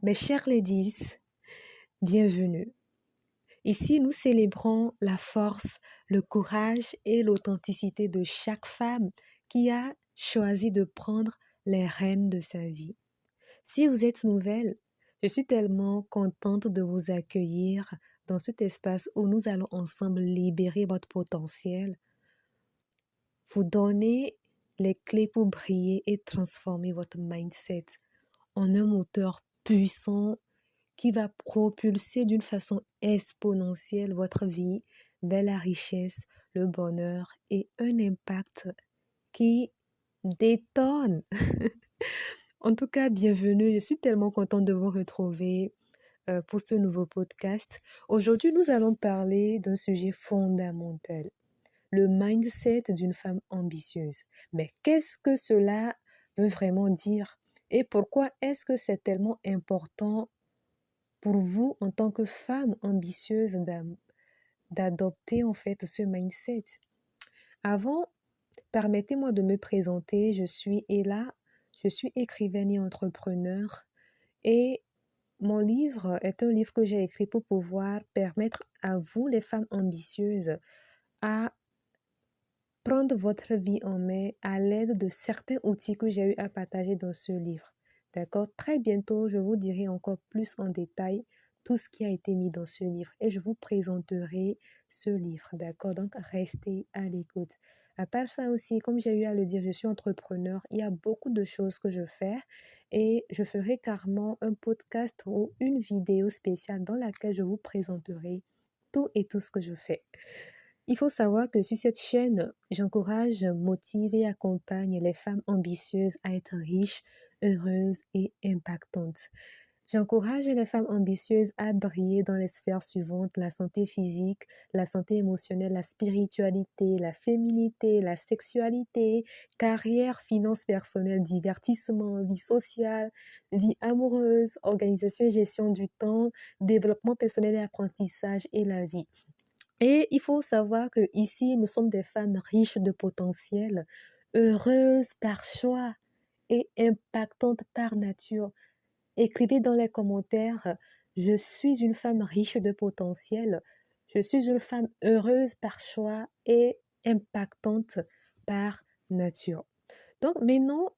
Mes chères ladies, bienvenue. Ici, nous célébrons la force, le courage et l'authenticité de chaque femme qui a choisi de prendre les rênes de sa vie. Si vous êtes nouvelle, je suis tellement contente de vous accueillir dans cet espace où nous allons ensemble libérer votre potentiel, vous donner les clés pour briller et transformer votre mindset en un moteur puissant qui va propulser d'une façon exponentielle votre vie vers la richesse, le bonheur et un impact qui détonne. En tout cas, bienvenue. Je suis tellement contente de vous retrouver pour ce nouveau podcast. Aujourd'hui, nous allons parler d'un sujet fondamental, le mindset d'une femme ambitieuse. Mais qu'est-ce que cela veut vraiment dire? Et pourquoi est-ce que c'est tellement important pour vous, en tant que femme ambitieuse, d'adopter en fait ce mindset? Avant, permettez-moi de me présenter. Je suis Ella, je suis écrivaine et entrepreneur et mon livre est un livre que j'ai écrit pour pouvoir permettre à vous, les femmes ambitieuses, à prendre votre vie en main à l'aide de certains outils que j'ai eu à partager dans ce livre. D'accord? Très bientôt, je vous dirai encore plus en détail tout ce qui a été mis dans ce livre et je vous présenterai ce livre. D'accord? Donc, restez à l'écoute. À part ça aussi, comme j'ai eu à le dire, je suis entrepreneur. Il y a beaucoup de choses que je fais et je ferai carrément un podcast ou une vidéo spéciale dans laquelle je vous présenterai tout et tout ce que je fais. Il faut savoir que sur cette chaîne, j'encourage, motive et accompagne les femmes ambitieuses à être riches, heureuses et impactantes. J'encourage les femmes ambitieuses à briller dans les sphères suivantes: la santé physique, la santé émotionnelle, la spiritualité, la féminité, la sexualité, carrière, finances personnelles, divertissement, vie sociale, vie amoureuse, organisation et gestion du temps, développement personnel et apprentissage et la vie. Et il faut savoir que ici, nous sommes des femmes riches de potentiel, heureuses par choix et impactantes par nature. Écrivez dans les commentaires: je suis une femme riche de potentiel, je suis une femme heureuse par choix et impactante par nature. Donc maintenant,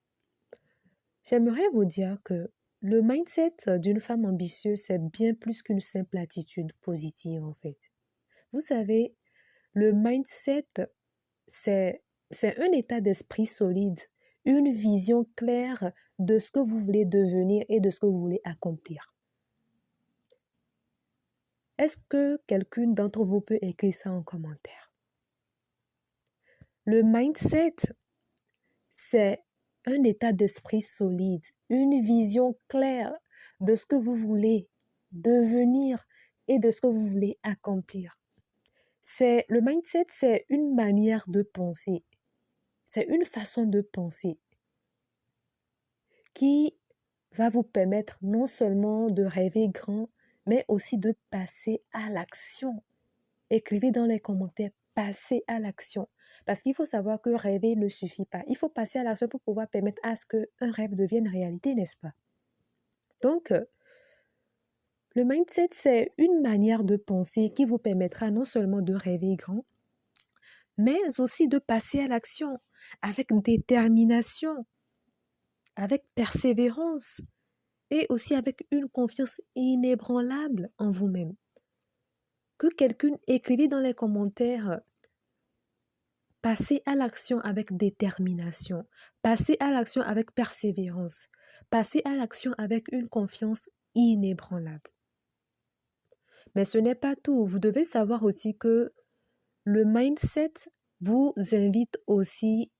j'aimerais vous dire que le mindset d'une femme ambitieuse, c'est bien plus qu'une simple attitude positive en fait. Vous savez, le mindset, c'est, c'est un état d'esprit solide, une vision claire de ce que vous voulez devenir et de ce que vous voulez accomplir. Est-ce que quelqu'un d'entre vous peut écrire ça en commentaire? Le mindset, c'est un état d'esprit solide, une vision claire de ce que vous voulez devenir et de ce que vous voulez accomplir. Le mindset, c'est une manière de penser. C'est une façon de penser qui va vous permettre non seulement de rêver grand, mais aussi de passer à l'action. Écrivez dans les commentaires: passer à l'action. Parce qu'il faut savoir que rêver ne suffit pas. Il faut passer à l'action pour pouvoir permettre à ce qu'un rêve devienne réalité, n'est-ce pas? Donc, le mindset, c'est une manière de penser qui vous permettra non seulement de rêver grand, mais aussi de passer à l'action avec détermination, avec persévérance et aussi avec une confiance inébranlable en vous-même. Que quelqu'un écrive dans les commentaires: passez à l'action avec détermination, passez à l'action avec persévérance, passez à l'action avec une confiance inébranlable. Mais ce n'est pas tout. Vous devez savoir aussi que le mindset vous invite aussi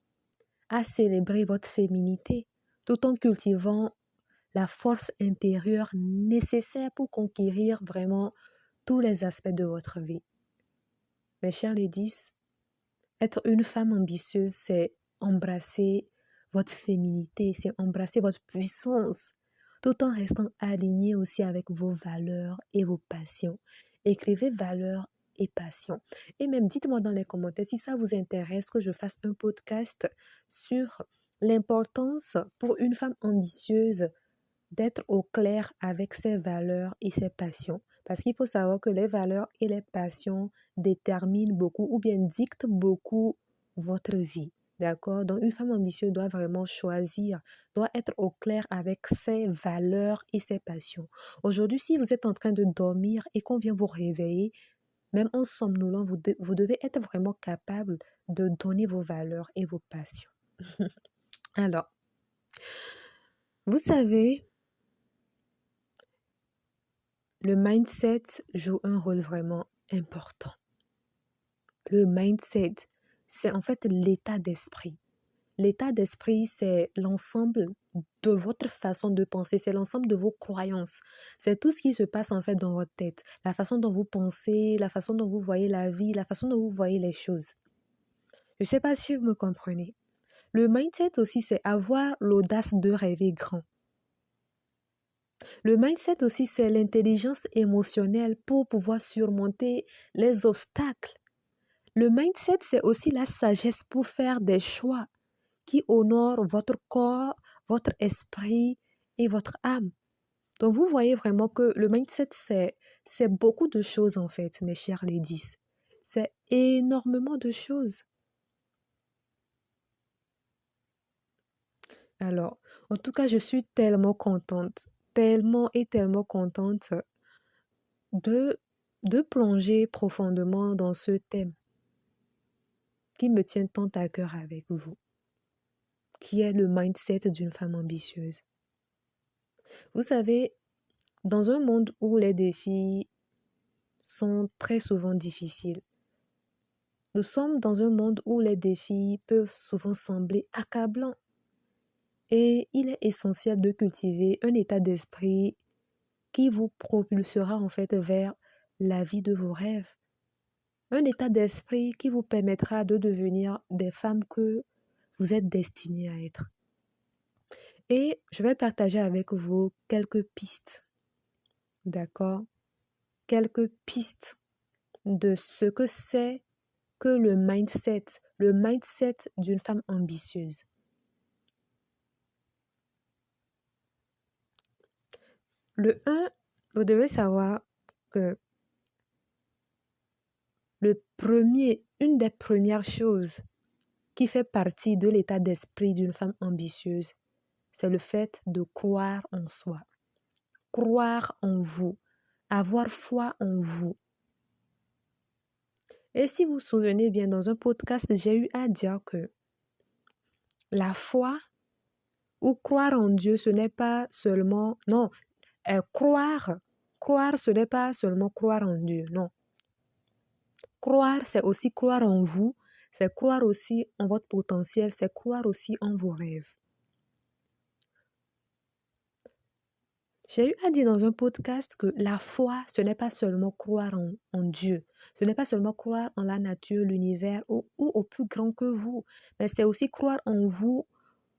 à célébrer votre féminité tout en cultivant la force intérieure nécessaire pour conquérir vraiment tous les aspects de votre vie. Mes chers ladies, être une femme ambitieuse, c'est embrasser votre féminité, c'est embrasser votre puissance, tout en restant aligné aussi avec vos valeurs et vos passions. Écrivez valeurs et passions. Et même dites-moi dans les commentaires si ça vous intéresse que je fasse un podcast sur l'importance pour une femme ambitieuse d'être au clair avec ses valeurs et ses passions. Parce qu'il faut savoir que les valeurs et les passions déterminent beaucoup ou bien dictent beaucoup votre vie. D'accord? Donc, une femme ambitieuse doit vraiment choisir, doit être au clair avec ses valeurs et ses passions. Aujourd'hui, si vous êtes en train de dormir et qu'on vient vous réveiller, même en somnolent, vous devez être vraiment capable de donner vos valeurs et vos passions. Alors, vous savez, le mindset joue un rôle vraiment important. Le mindset, c'est en fait l'état d'esprit. L'état d'esprit, c'est l'ensemble de votre façon de penser, c'est l'ensemble de vos croyances. C'est tout ce qui se passe en fait dans votre tête, la façon dont vous pensez, la façon dont vous voyez la vie, la façon dont vous voyez les choses. Je ne sais pas si vous me comprenez. Le mindset aussi, c'est avoir l'audace de rêver grand. Le mindset aussi, c'est l'intelligence émotionnelle pour pouvoir surmonter les obstacles. Le mindset, c'est aussi la sagesse pour faire des choix qui honorent votre corps, votre esprit et votre âme. Donc, vous voyez vraiment que le mindset, c'est beaucoup de choses en fait, mes chers ladies. C'est énormément de choses. Alors, en tout cas, je suis tellement et tellement contente de, de plonger profondément dans ce thème qui me tient tant à cœur avec vous, qui est le mindset d'une femme ambitieuse. Vous savez, dans un monde où les défis sont très souvent difficiles, nous sommes dans un monde où les défis peuvent souvent sembler accablants et il est essentiel de cultiver un état d'esprit qui vous propulsera en fait vers la vie de vos rêves. Un état d'esprit qui vous permettra de devenir des femmes que vous êtes destinées à être. Et je vais partager avec vous quelques pistes, d'accord? Quelques pistes de ce que c'est que le mindset d'une femme ambitieuse. Le un, vous devez savoir que une des premières choses qui fait partie de l'état d'esprit d'une femme ambitieuse, c'est le fait de croire en soi, croire en vous, avoir foi en vous. Et si vous vous souvenez bien, dans un podcast, j'ai eu à dire que la foi ou croire en Dieu, ce n'est pas seulement, non, croire, ce n'est pas seulement croire en Dieu, non. Croire, c'est aussi croire en vous, c'est croire aussi en votre potentiel, c'est croire aussi en vos rêves. J'ai eu à dire dans un podcast que la foi, ce n'est pas seulement croire en Dieu, ce n'est pas seulement croire en la nature, l'univers ou au plus grand que vous, mais c'est aussi croire en vous,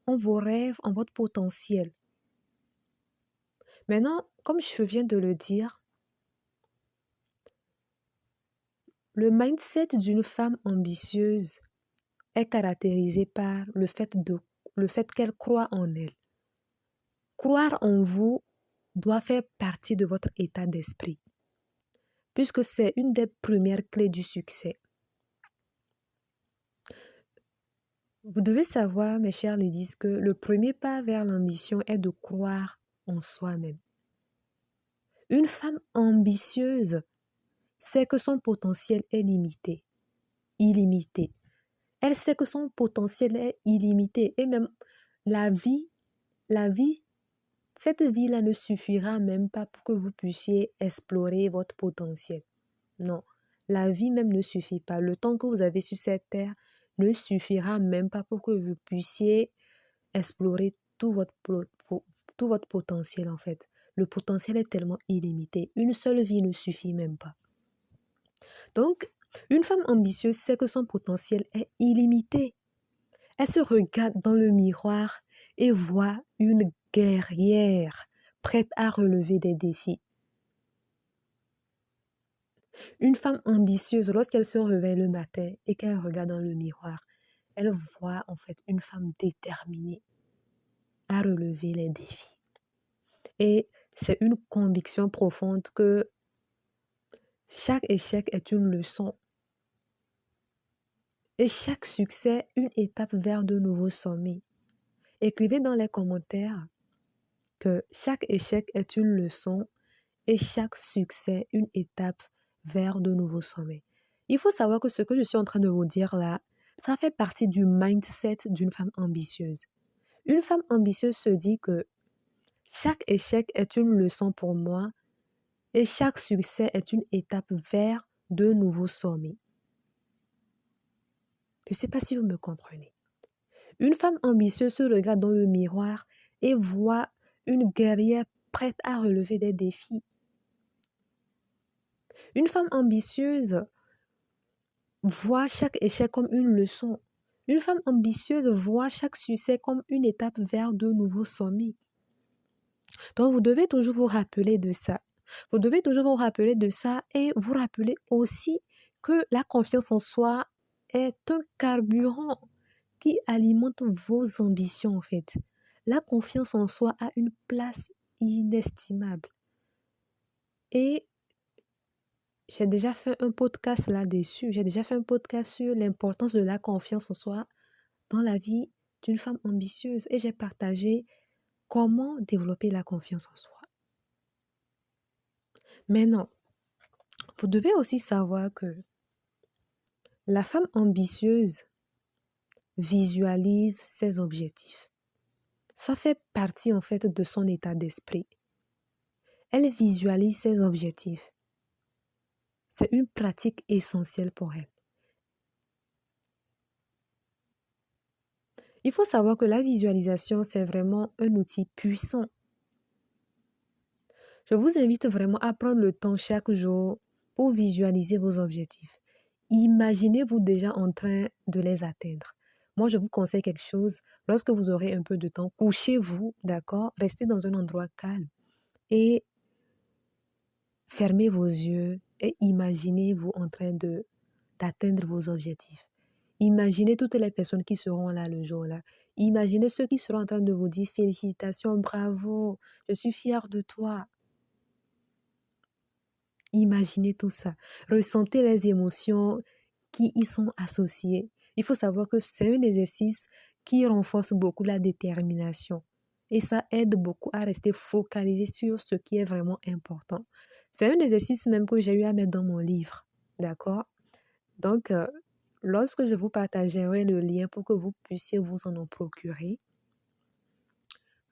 en vos rêves, en votre potentiel. Maintenant, comme je viens de le dire, le mindset d'une femme ambitieuse est caractérisé par le fait qu'elle croit en elle. Croire en vous doit faire partie de votre état d'esprit, puisque c'est une des premières clés du succès. Vous devez savoir, mes chers ladies, que le premier pas vers l'ambition est de croire en soi-même. Une femme ambitieuse sait que son potentiel est limité, illimité. Elle sait que son potentiel est illimité et même la vie, cette vie-là ne suffira même pas pour que vous puissiez explorer votre potentiel. Non, la vie même ne suffit pas. Le temps que vous avez sur cette terre ne suffira même pas pour que vous puissiez explorer tout votre potentiel en fait. Le potentiel est tellement illimité. Une seule vie ne suffit même pas. Donc, une femme ambitieuse sait que son potentiel est illimité. Elle se regarde dans le miroir et voit une guerrière prête à relever des défis. Une femme ambitieuse, lorsqu'elle se réveille le matin et qu'elle regarde dans le miroir, elle voit en fait une femme déterminée à relever les défis. Et c'est une conviction profonde que chaque échec est une leçon et chaque succès une étape vers de nouveaux sommets. Écrivez dans les commentaires que chaque échec est une leçon et chaque succès une étape vers de nouveaux sommets. Il faut savoir que ce que je suis en train de vous dire là, ça fait partie du mindset d'une femme ambitieuse. Une femme ambitieuse se dit que chaque échec est une leçon pour moi et chaque succès est une étape vers de nouveaux sommets. Je ne sais pas si vous me comprenez. Une femme ambitieuse se regarde dans le miroir et voit une guerrière prête à relever des défis. Une femme ambitieuse voit chaque échec comme une leçon. Une femme ambitieuse voit chaque succès comme une étape vers de nouveaux sommets. Donc, vous devez toujours vous rappeler de ça. Vous devez toujours vous rappeler de ça et vous rappeler aussi que la confiance en soi est un carburant qui alimente vos ambitions en fait. La confiance en soi a une place inestimable. Et j'ai déjà fait un podcast là-dessus. J'ai déjà fait un podcast sur l'importance de la confiance en soi dans la vie d'une femme ambitieuse. Et j'ai partagé comment développer la confiance en soi. Maintenant, vous devez aussi savoir que la femme ambitieuse visualise ses objectifs. Ça fait partie en fait de son état d'esprit. Elle visualise ses objectifs. C'est une pratique essentielle pour elle. Il faut savoir que la visualisation, c'est vraiment un outil puissant. Je vous invite vraiment à prendre le temps chaque jour pour visualiser vos objectifs. Imaginez-vous déjà en train de les atteindre. Moi, je vous conseille quelque chose. Lorsque vous aurez un peu de temps, couchez-vous, d'accord? Restez dans un endroit calme et fermez vos yeux et imaginez-vous en train d'atteindre vos objectifs. Imaginez toutes les personnes qui seront là le jour-là. Imaginez ceux qui seront en train de vous dire félicitations, bravo, je suis fière de toi. Imaginez tout ça. Ressentez les émotions qui y sont associées. Il faut savoir que c'est un exercice qui renforce beaucoup la détermination. Et ça aide beaucoup à rester focalisé sur ce qui est vraiment important. C'est un exercice même que j'ai eu à mettre dans mon livre. D'accord? Donc, lorsque je vous partagerai le lien pour que vous puissiez vous en procurer,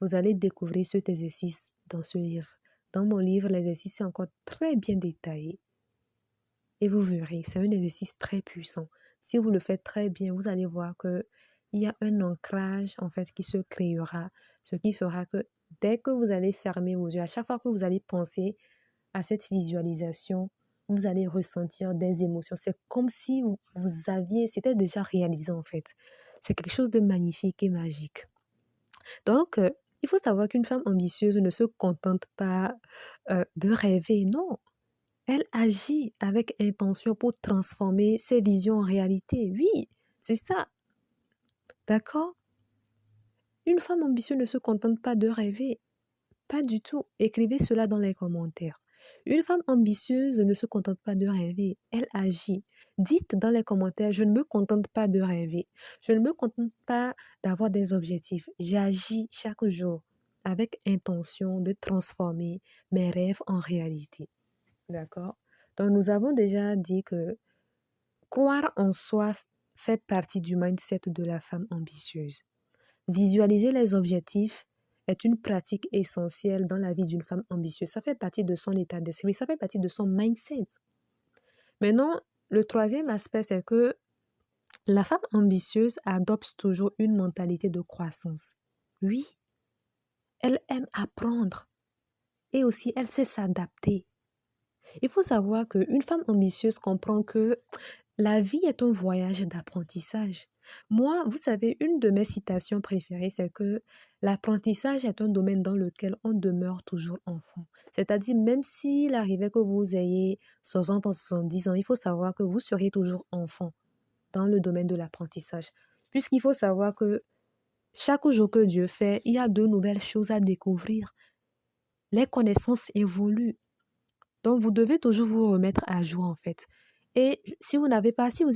vous allez découvrir cet exercice dans ce livre. Dans mon livre, l'exercice est encore très bien détaillé. Et vous verrez, c'est un exercice très puissant. Si vous le faites très bien, vous allez voir qu'il y a un ancrage en fait qui se créera, ce qui fera que dès que vous allez fermer vos yeux, à chaque fois que vous allez penser à cette visualisation, vous allez ressentir des émotions. C'est comme si c'était déjà réalisé en fait. C'est quelque chose de magnifique et magique. Donc, il faut savoir qu'une femme ambitieuse ne se contente pas de rêver, non. Elle agit avec intention pour transformer ses visions en réalité. Oui, c'est ça. D'accord? Une femme ambitieuse ne se contente pas de rêver. Pas du tout. Écrivez cela dans les commentaires. Une femme ambitieuse ne se contente pas de rêver. Elle agit. Dites dans les commentaires, je ne me contente pas de rêver. Je ne me contente pas d'avoir des objectifs. J'agis chaque jour avec intention de transformer mes rêves en réalité. D'accord? Donc, nous avons déjà dit que croire en soi fait partie du mindset de la femme ambitieuse. Visualiser les objectifs est une pratique essentielle dans la vie d'une femme ambitieuse. Ça fait partie de son état d'esprit, ça fait partie de son mindset. Maintenant, le troisième aspect, c'est que la femme ambitieuse adopte toujours une mentalité de croissance. Oui, elle aime apprendre et aussi elle sait s'adapter. Il faut savoir qu'une femme ambitieuse comprend que la vie est un voyage d'apprentissage. Moi, vous savez, une de mes citations préférées, c'est que l'apprentissage est un domaine dans lequel on demeure toujours enfant. C'est-à-dire, même s'il arrivait que vous ayez 60 ans, 70 ans, il faut savoir que vous seriez toujours enfant dans le domaine de l'apprentissage. Puisqu'il faut savoir que chaque jour que Dieu fait, il y a de nouvelles choses à découvrir. Les connaissances évoluent. Donc, vous devez toujours vous remettre à jour, en fait. Et si vous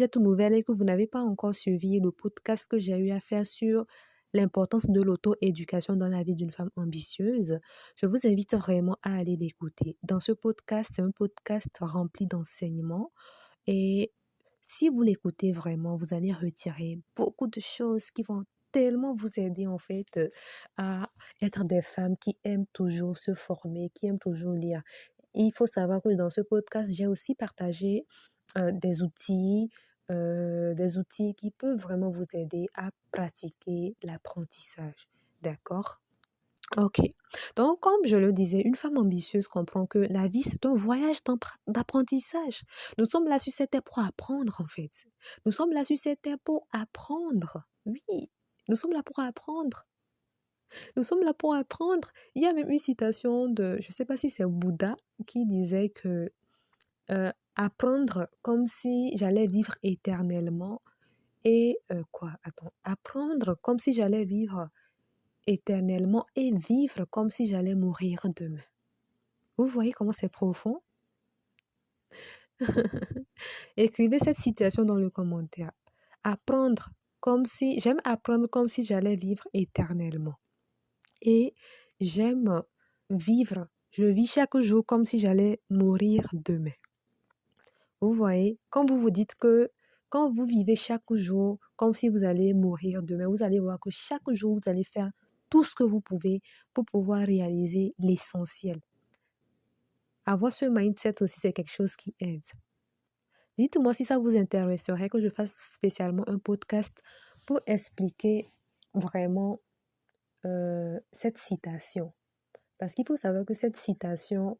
êtes nouvelle et que vous n'avez pas encore suivi le podcast que j'ai eu à faire sur l'importance de l'auto-éducation dans la vie d'une femme ambitieuse, je vous invite vraiment à aller l'écouter. Dans ce podcast, c'est un podcast rempli d'enseignements et si vous l'écoutez vraiment, vous allez retirer beaucoup de choses qui vont tellement vous aider en fait à être des femmes qui aiment toujours se former, qui aiment toujours lire. Il faut savoir que dans ce podcast, j'ai aussi partagé des outils qui peuvent vraiment vous aider à pratiquer l'apprentissage. D'accord? Ok. Donc, comme je le disais, une femme ambitieuse comprend que la vie, c'est un voyage d'apprentissage. Nous sommes là sur cette terre pour apprendre, en fait. Nous sommes là sur cette terre pour apprendre. Oui, nous sommes là pour apprendre. Nous sommes là pour apprendre. Il y a même une citation de, je ne sais pas si c'est Bouddha, qui disait que apprendre comme si j'allais vivre éternellement et quoi? Attends. Apprendre comme si j'allais vivre éternellement et vivre comme si j'allais mourir demain. Vous voyez comment c'est profond? Écrivez cette citation dans le commentaire. J'aime apprendre comme si j'allais vivre éternellement. Et j'aime je vis chaque jour comme si j'allais mourir demain. Vous voyez, quand vous vivez chaque jour comme si vous allez mourir demain, vous allez voir que chaque jour, vous allez faire tout ce que vous pouvez pour pouvoir réaliser l'essentiel. Avoir ce mindset aussi, c'est quelque chose qui aide. Dites-moi si ça vous intéresserait que je fasse spécialement un podcast pour expliquer vraiment cette citation. Parce qu'il faut savoir que cette citation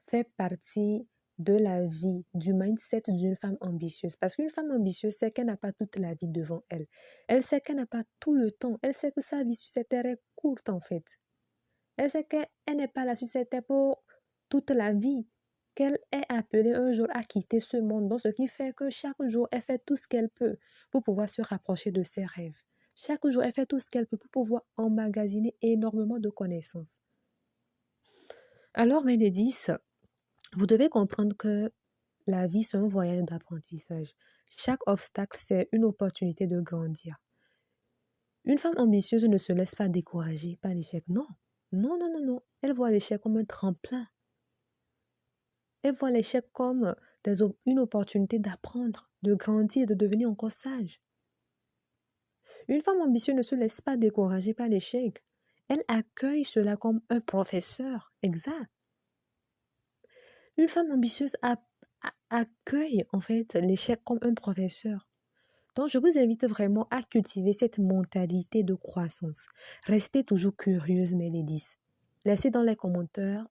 fait partie de la vie, du mindset d'une femme ambitieuse. Parce qu'une femme ambitieuse sait qu'elle n'a pas toute la vie devant elle. Elle sait qu'elle n'a pas tout le temps. Elle sait que sa vie sur cette terre est courte en fait. Elle sait qu'elle n'est pas là sur cette terre pour toute la vie. Qu'elle est appelée un jour à quitter ce monde. Donc, ce qui fait que chaque jour, elle fait tout ce qu'elle peut pour pouvoir se rapprocher de ses rêves. Chaque jour, elle fait tout ce qu'elle peut pour pouvoir emmagasiner énormément de connaissances. Alors, mes dédices, vous devez comprendre que la vie, c'est un voyage d'apprentissage. Chaque obstacle, c'est une opportunité de grandir. Une femme ambitieuse ne se laisse pas décourager par l'échec. Non, non, non, non, non. Elle voit l'échec comme un tremplin. Elle voit l'échec comme une opportunité d'apprendre, de grandir, de devenir encore sage. Une femme ambitieuse ne se laisse pas décourager par l'échec. Elle accueille cela comme un professeur. Exact. Une femme ambitieuse accueille en fait l'échec comme un professeur. Donc, je vous invite vraiment à cultiver cette mentalité de croissance. Restez toujours curieuse, mes ladies. Laissez dans les commentaires,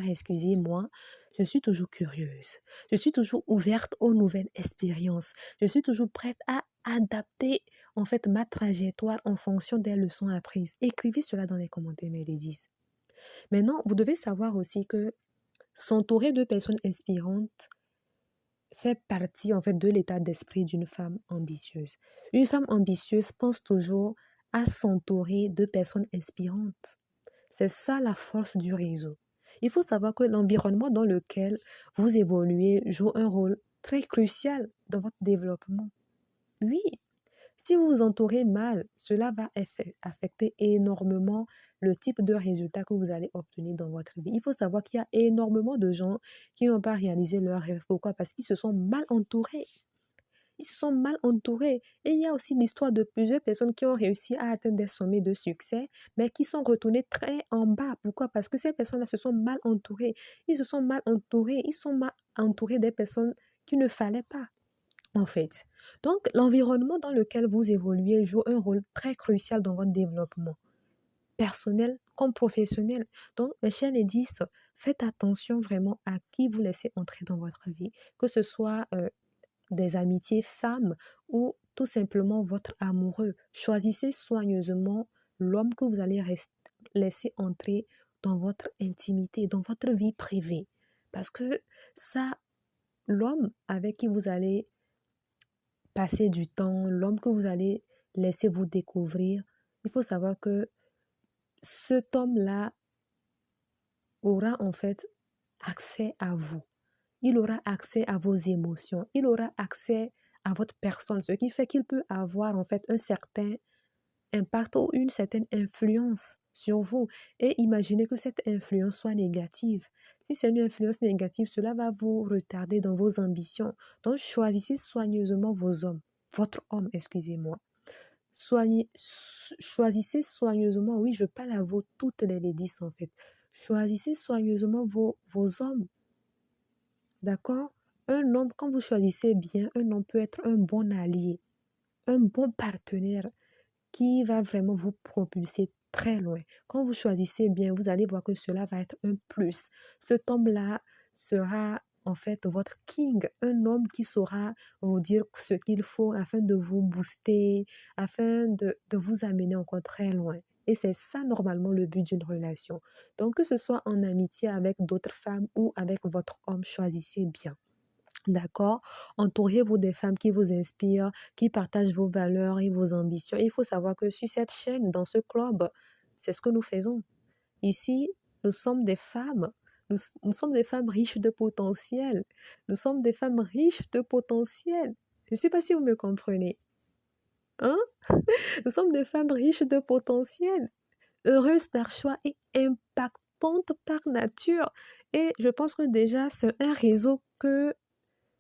excusez-moi, je suis toujours curieuse. Je suis toujours ouverte aux nouvelles expériences. Je suis toujours prête à adapter en fait ma trajectoire en fonction des leçons apprises. Écrivez cela dans les commentaires, mes ladies. Maintenant, vous devez savoir aussi que s'entourer de personnes inspirantes fait partie en fait de l'état d'esprit d'une femme ambitieuse. Une femme ambitieuse pense toujours à s'entourer de personnes inspirantes. C'est ça la force du réseau. Il faut savoir que l'environnement dans lequel vous évoluez joue un rôle très crucial dans votre développement. Oui, si vous vous entourez mal, cela va affecter énormément le type de résultat que vous allez obtenir dans votre vie. Il faut savoir qu'il y a énormément de gens qui n'ont pas réalisé leurs rêves. Pourquoi? Parce qu'ils se sont mal entourés. Ils se sont mal entourés. Et il y a aussi l'histoire de plusieurs personnes qui ont réussi à atteindre des sommets de succès, mais qui sont retournées très en bas. Pourquoi? Parce que ces personnes-là se sont mal entourées. Ils se sont mal entourés. Ils sont mal entourés des personnes qu'il ne fallait pas en fait. Donc, l'environnement dans lequel vous évoluez joue un rôle très crucial dans votre développement, personnel comme professionnel. Donc, mes chers ladies, faites attention vraiment à qui vous laissez entrer dans votre vie, que ce soit des amitiés femmes ou tout simplement votre amoureux. Choisissez soigneusement l'homme que vous allez laisser entrer dans votre intimité, dans votre vie privée. Parce que ça, l'homme avec qui vous allez passer du temps, l'homme que vous allez laisser vous découvrir, il faut savoir que cet homme-là aura en fait accès à vous. Il aura accès à vos émotions. Il aura accès à votre personne, ce qui fait qu'il peut avoir en fait un certain impact ou une certaine influence sur vous. Et imaginez que cette influence soit négative. Si c'est une influence négative, cela va vous retarder dans vos ambitions. Donc, choisissez soigneusement vos hommes. Votre homme, excusez-moi. Choisissez soigneusement, oui, je parle à vous toutes les ladies en fait. Choisissez soigneusement vos hommes, d'accord? Un homme, quand vous choisissez bien, un homme peut être un bon allié, un bon partenaire qui va vraiment vous propulser très loin. Quand vous choisissez bien, vous allez voir que cela va être un plus. Cet homme-là sera en fait votre king, un homme qui saura vous dire ce qu'il faut afin de vous booster, afin de vous amener encore très loin. Et c'est ça normalement le but d'une relation. Donc que ce soit en amitié avec d'autres femmes ou avec votre homme, choisissez bien. D'accord? Entourez-vous des femmes qui vous inspirent, qui partagent vos valeurs et vos ambitions. Et il faut savoir que sur cette chaîne, dans ce club, c'est ce que nous faisons. Ici, nous sommes des femmes. Nous sommes des femmes riches de potentiel. Nous sommes des femmes riches de potentiel. Je ne sais pas si vous me comprenez. Hein? Nous sommes des femmes riches de potentiel, heureuses par choix et impactantes par nature. Et je pense que déjà, c'est un réseau que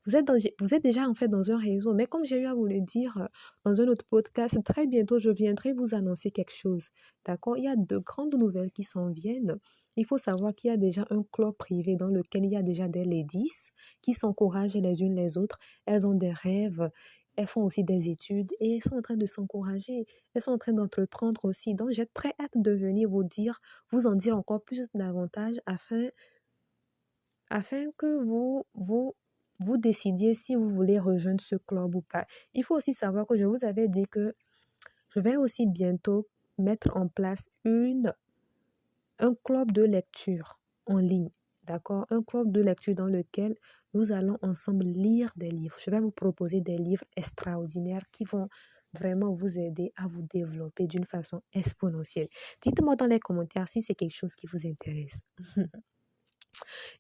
vous êtes déjà en fait dans un réseau, mais comme j'ai eu à vous le dire dans un autre podcast, très bientôt je viendrai vous annoncer quelque chose. D'accord? Il y a de grandes nouvelles qui s'en viennent. Il faut savoir qu'il y a déjà un club privé dans lequel il y a déjà des ladies qui s'encouragent les unes les autres. Elles ont des rêves, elles font aussi des études et elles sont en train de s'encourager. Elles sont en train d'entreprendre aussi. Donc j'ai très hâte de venir vous en dire encore plus davantage afin que vous décidiez si vous voulez rejoindre ce club ou pas. Il faut aussi savoir que je vous avais dit que je vais aussi bientôt mettre en place un club de lecture en ligne. D'accord? Un club de lecture dans lequel nous allons ensemble lire des livres. Je vais vous proposer des livres extraordinaires qui vont vraiment vous aider à vous développer d'une façon exponentielle. Dites-moi dans les commentaires si c'est quelque chose qui vous intéresse.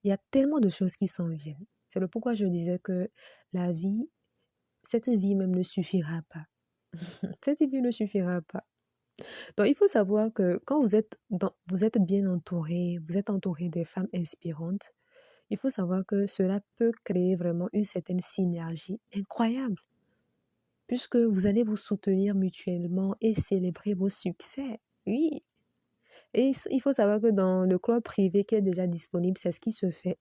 Il y a tellement de choses qui s'en viennent. C'est le pourquoi je disais que la vie, cette vie même ne suffira pas. Cette vie ne suffira pas. Donc, il faut savoir que quand vous êtes bien entouré, vous êtes entouré des femmes inspirantes, il faut savoir que cela peut créer vraiment une certaine synergie incroyable, puisque vous allez vous soutenir mutuellement et célébrer vos succès. Oui. Et il faut savoir que dans le club privé qui est déjà disponible, c'est ce qui se fait.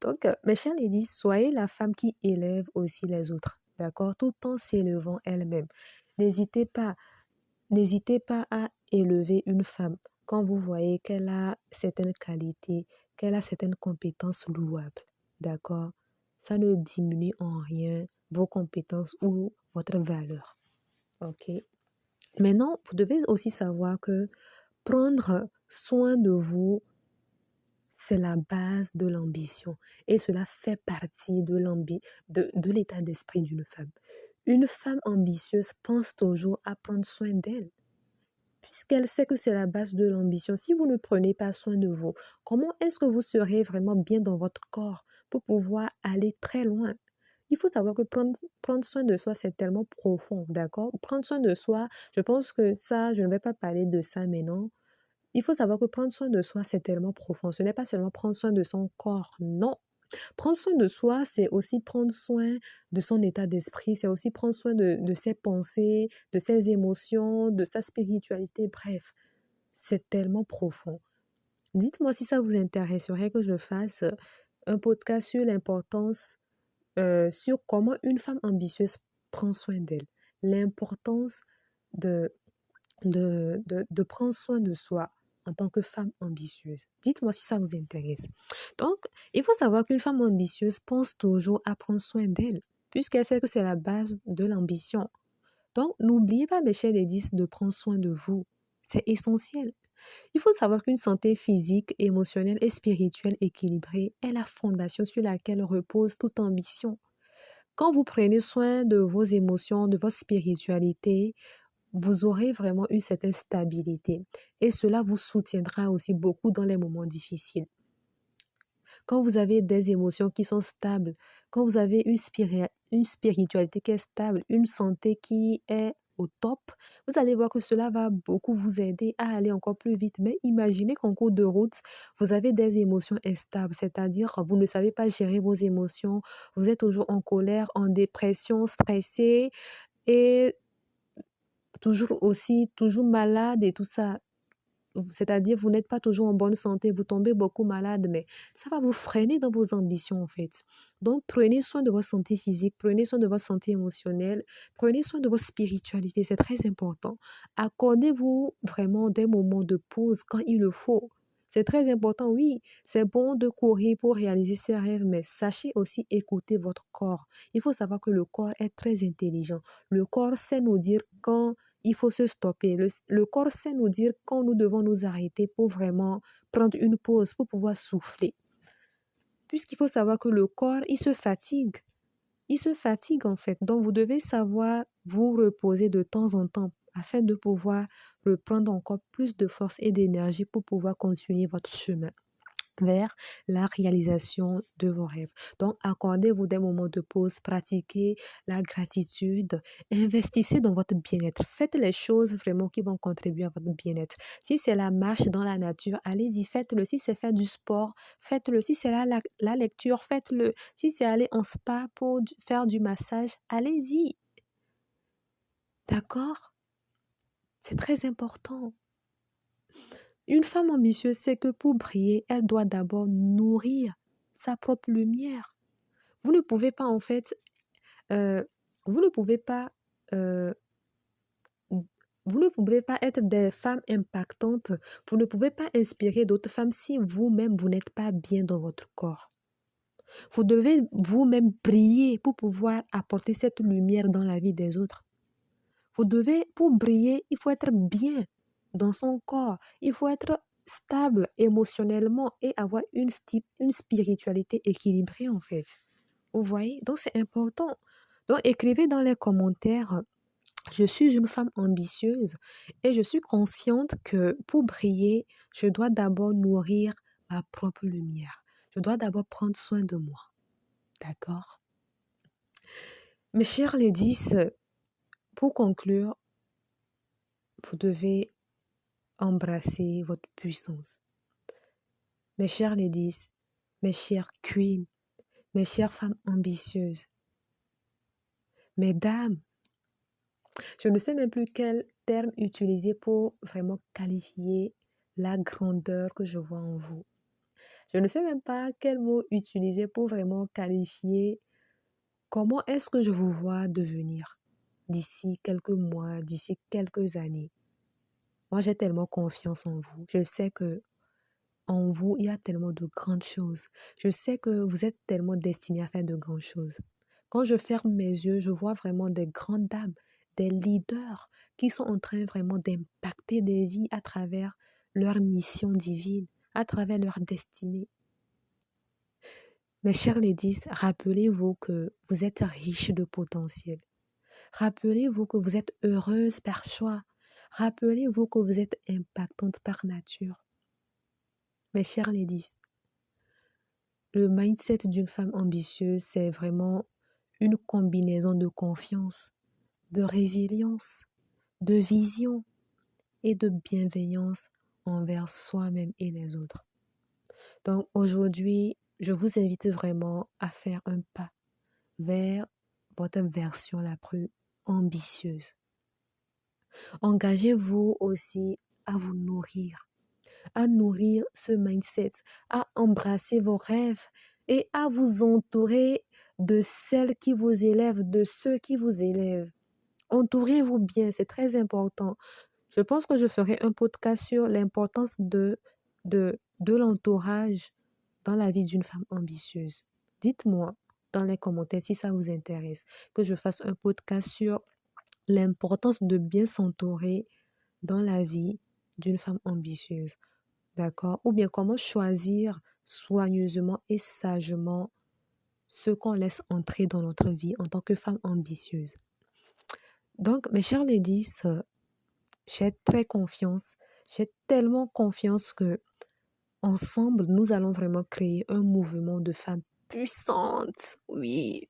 Donc, mes chers ladies, soyez la femme qui élève aussi les autres, d'accord? Tout en s'élevant elle-même. N'hésitez pas, n'hésitez pas à élever une femme quand vous voyez qu'elle a certaines qualités, qu'elle a certaines compétences louables, d'accord? Ça ne diminue en rien vos compétences ou votre valeur, ok? Maintenant, vous devez aussi savoir que prendre soin de vous, c'est la base de l'ambition et cela fait partie de l'état d'esprit d'une femme. Une femme ambitieuse pense toujours à prendre soin d'elle puisqu'elle sait que c'est la base de l'ambition. Si vous ne prenez pas soin de vous, comment est-ce que vous serez vraiment bien dans votre corps pour pouvoir aller très loin? Il faut savoir que prendre soin de soi, c'est tellement profond, d'accord? Prendre soin de soi, je pense que ça, je ne vais pas parler de ça maintenant. Il faut savoir que prendre soin de soi, c'est tellement profond. Ce n'est pas seulement prendre soin de son corps, non. Prendre soin de soi, c'est aussi prendre soin de son état d'esprit, c'est aussi prendre soin de ses pensées, de ses émotions, de sa spiritualité, bref. C'est tellement profond. Dites-moi si ça vous intéresserait que je fasse un podcast sur l'importance, sur comment une femme ambitieuse prend soin d'elle. L'importance de de prendre soin de soi en tant que femme ambitieuse. Dites-moi si ça vous intéresse. Donc, il faut savoir qu'une femme ambitieuse pense toujours à prendre soin d'elle, puisqu'elle sait que c'est la base de l'ambition. Donc, n'oubliez pas, mes chers ladies, de prendre soin de vous. C'est essentiel. Il faut savoir qu'une santé physique, émotionnelle et spirituelle équilibrée est la fondation sur laquelle repose toute ambition. Quand vous prenez soin de vos émotions, de votre spiritualité, vous aurez vraiment une certaine stabilité et cela vous soutiendra aussi beaucoup dans les moments difficiles. Quand vous avez des émotions qui sont stables, quand vous avez une spiritualité qui est stable, une santé qui est au top, vous allez voir que cela va beaucoup vous aider à aller encore plus vite. Mais imaginez qu'en cours de route, vous avez des émotions instables, c'est-à-dire vous ne savez pas gérer vos émotions, vous êtes toujours en colère, en dépression, stressé et toujours malade et tout ça. C'est-à-dire, vous n'êtes pas toujours en bonne santé, vous tombez beaucoup malade, mais ça va vous freiner dans vos ambitions, en fait. Donc, prenez soin de votre santé physique, prenez soin de votre santé émotionnelle, prenez soin de votre spiritualité, c'est très important. Accordez-vous vraiment des moments de pause quand il le faut. C'est très important, oui, c'est bon de courir pour réaliser ses rêves, mais sachez aussi écouter votre corps. Il faut savoir que le corps est très intelligent. Le corps sait nous dire quand il faut se stopper. Le corps sait nous dire quand nous devons nous arrêter pour vraiment prendre une pause, pour pouvoir souffler. Puisqu'il faut savoir que le corps, il se fatigue. Il se fatigue en fait. Donc, vous devez savoir vous reposer de temps en temps afin de pouvoir reprendre encore plus de force et d'énergie pour pouvoir continuer votre chemin vers la réalisation de vos rêves. Donc, accordez-vous des moments de pause, pratiquez la gratitude, investissez dans votre bien-être. Faites les choses vraiment qui vont contribuer à votre bien-être. Si c'est la marche dans la nature, allez-y, faites-le. Si c'est faire du sport, faites-le. Si c'est la lecture, faites-le. Si c'est aller en spa pour faire du massage, allez-y. D'accord? C'est très important. Une femme ambitieuse sait que pour briller, elle doit d'abord nourrir sa propre lumière. Vous ne pouvez pas en fait, euh, vous ne pouvez pas, euh, vous ne pouvez pas être des femmes impactantes. Vous ne pouvez pas inspirer d'autres femmes si vous-même vous n'êtes pas bien dans votre corps. Vous devez vous-même briller pour pouvoir apporter cette lumière dans la vie des autres. Vous devez, pour briller, il faut être bien dans son corps. Il faut être stable émotionnellement et avoir une spiritualité équilibrée en fait. Vous voyez? Donc c'est important. Donc écrivez dans les commentaires, je suis une femme ambitieuse et je suis consciente que pour briller, je dois d'abord nourrir ma propre lumière. Je dois d'abord prendre soin de moi. D'accord? Mes chers ladies, pour conclure, vous devez embrasser votre puissance. Mes chères ladies, mes chères queens, mes chères femmes ambitieuses, mesdames, je ne sais même plus quel terme utiliser pour vraiment qualifier la grandeur que je vois en vous. Je ne sais même pas quel mot utiliser pour vraiment qualifier comment est-ce que je vous vois devenir d'ici quelques mois, d'ici quelques années. Moi, j'ai tellement confiance en vous. Je sais que en vous, il y a tellement de grandes choses. Je sais que vous êtes tellement destinés à faire de grandes choses. Quand je ferme mes yeux, je vois vraiment des grandes dames, des leaders qui sont en train vraiment d'impacter des vies à travers leur mission divine, à travers leur destinée. Mes chers ladies, rappelez-vous que vous êtes riches de potentiel. Rappelez-vous que vous êtes heureuse par choix. Rappelez-vous que vous êtes impactante par nature. Mes chers ladies, le mindset d'une femme ambitieuse, c'est vraiment une combinaison de confiance, de résilience, de vision et de bienveillance envers soi-même et les autres. Donc aujourd'hui, je vous invite vraiment à faire un pas vers votre version la plus ambitieuse. Engagez-vous aussi à vous nourrir, à nourrir ce mindset, à embrasser vos rêves et à vous entourer de celles qui vous élèvent, de ceux qui vous élèvent. Entourez-vous bien, c'est très important. Je pense que je ferai un podcast sur l'importance de l'entourage dans la vie d'une femme ambitieuse. Dites-moi dans les commentaires si ça vous intéresse, que je fasse un podcast sur l'importance de bien s'entourer dans la vie d'une femme ambitieuse. D'accord? Ou bien comment choisir soigneusement et sagement ce qu'on laisse entrer dans notre vie en tant que femme ambitieuse. Donc, mes chers ladies, j'ai très confiance. J'ai tellement confiance que ensemble, nous allons vraiment créer un mouvement de femmes puissantes. Oui,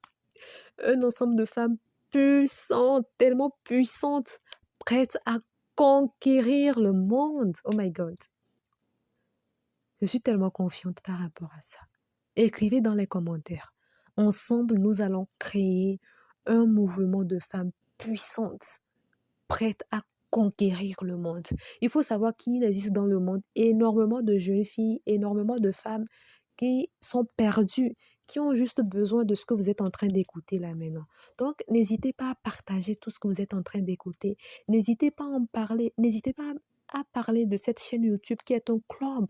un ensemble de femmes puissantes, tellement puissantes, prêtes à conquérir le monde. Oh my God. Je suis tellement confiante par rapport à ça. Écrivez dans les commentaires. Ensemble, nous allons créer un mouvement de femmes puissantes, prêtes à conquérir le monde. Il faut savoir qu'il existe dans le monde énormément de jeunes filles, énormément de femmes qui sont perdues, qui ont juste besoin de ce que vous êtes en train d'écouter là maintenant. Donc, n'hésitez pas à partager tout ce que vous êtes en train d'écouter. N'hésitez pas à en parler. N'hésitez pas à parler de cette chaîne YouTube qui est un club.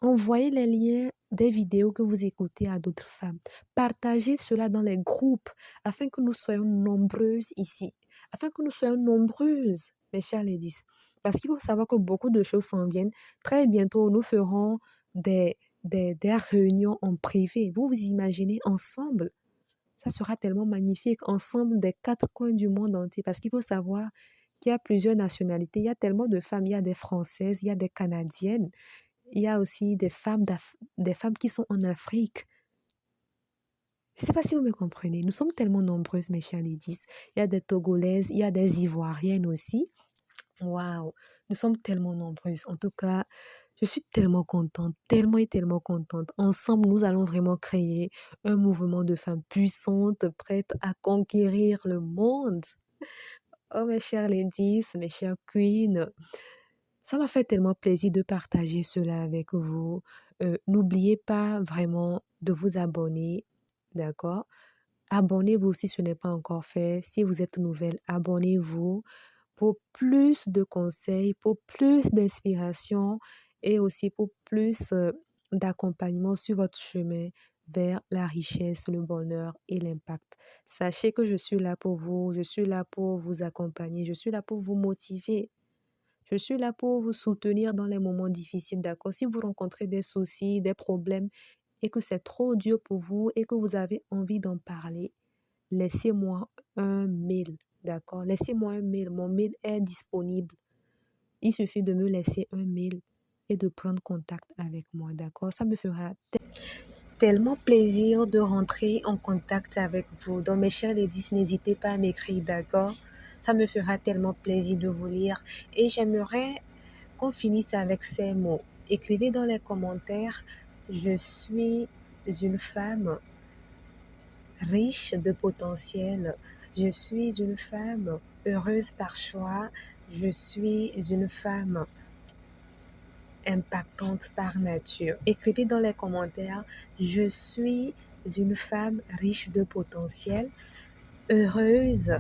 Envoyez les liens des vidéos que vous écoutez à d'autres femmes. Partagez cela dans les groupes afin que nous soyons nombreuses ici. Afin que nous soyons nombreuses, mes chers ladies. Parce qu'il faut savoir que beaucoup de choses s'en viennent. Très bientôt, nous ferons des réunions en privé. Vous vous imaginez ensemble. Ça sera tellement magnifique. Ensemble des 4 coins du monde entier. Parce qu'il faut savoir qu'il y a plusieurs nationalités. Il y a tellement de femmes. Il y a des Françaises, il y a des Canadiennes. Il y a aussi des femmes qui sont en Afrique. Je ne sais pas si vous me comprenez. Nous sommes tellement nombreuses, mes chers ladies. Il y a des Togolaises, il y a des Ivoiriennes aussi. Waouh, nous sommes tellement nombreuses. En tout cas, je suis tellement contente, tellement et tellement contente. Ensemble, nous allons vraiment créer un mouvement de femmes puissantes, prêtes à conquérir le monde. Oh, mes chers ladies, mes chères queens. Ça m'a fait tellement plaisir de partager cela avec vous. N'oubliez pas vraiment de vous abonner, d'accord? Abonnez-vous si ce n'est pas encore fait. Si vous êtes nouvelle, abonnez-vous pour plus de conseils, pour plus d'inspiration et aussi pour plus d'accompagnement sur votre chemin vers la richesse, le bonheur et l'impact. Sachez que je suis là pour vous, je suis là pour vous accompagner, je suis là pour vous motiver. Je suis là pour vous soutenir dans les moments difficiles, d'accord? Si vous rencontrez des soucis, des problèmes et que c'est trop dur pour vous et que vous avez envie d'en parler, laissez-moi un mail, d'accord? Laissez-moi un mail. Mon mail est disponible. Il suffit de me laisser un mail et de prendre contact avec moi, d'accord? Ça me fera tellement plaisir de rentrer en contact avec vous. Donc, mes chers ladies, n'hésitez pas à m'écrire, d'accord? Ça me fera tellement plaisir de vous lire. Et j'aimerais qu'on finisse avec ces mots. Écrivez dans les commentaires, je suis une femme riche de potentiel. Je suis une femme heureuse par choix. Je suis une femme impactante par nature. Écrivez dans les commentaires, je suis une femme riche de potentiel, heureuse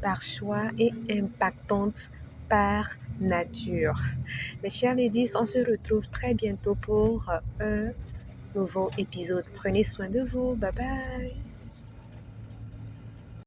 par choix et impactante par nature. Mes chers ladies, on se retrouve très bientôt pour un nouveau épisode. Prenez soin de vous. Bye bye.